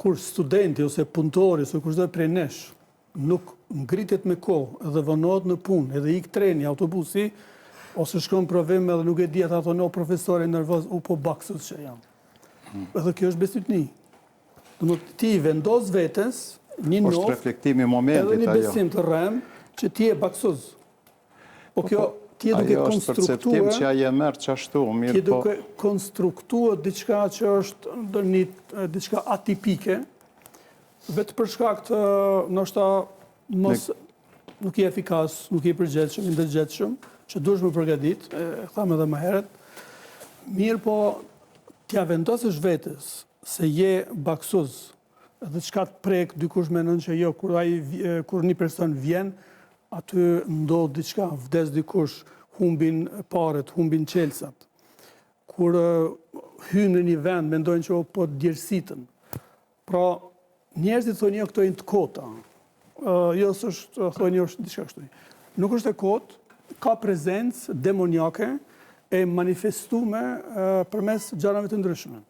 kur studenti ose punëtori ose kushdo prej nesh nuk ngritet me kohë edhe vënohet në punë, edhe ik treni, autobusi, ose shkon provim edhe nuk e di ata thonë profesori nervoz, po baksës që jam. Edhe kjo është besytni. Domethënë ti vendos vetes një është reflektimi i momentit edhe një besim të rrem që ti je baksuz. Po kjo ti je duke ajo është perceptim që ai e merr çashtu, mirë po. Ti duke konstruktuar diçka që është ndonjë diçka atipike, vetë për shkak të ndoshta mos nuk je efikas, nuk je përgjegjshëm, i ndërgjegjshëm, që duhesh më përgatit, e tham edhe më herët. Mirë po t'ja vendosësh vetes se je baksuz, edhe çka të prek, dikush mendon që jo, kur një person vjen, aty ndodh diçka, vdes dikush, humbin paret, humbin qelsat. Kur hyn në një vend, mendojnë që po djersitën. Pra, njerëzit thonë jo këto janë të kota. Jo s'është thonë jo është diçka kështu. Nuk është e kotë, ka prezencë demoniake e manifestume përmes gjërave të ndryshme.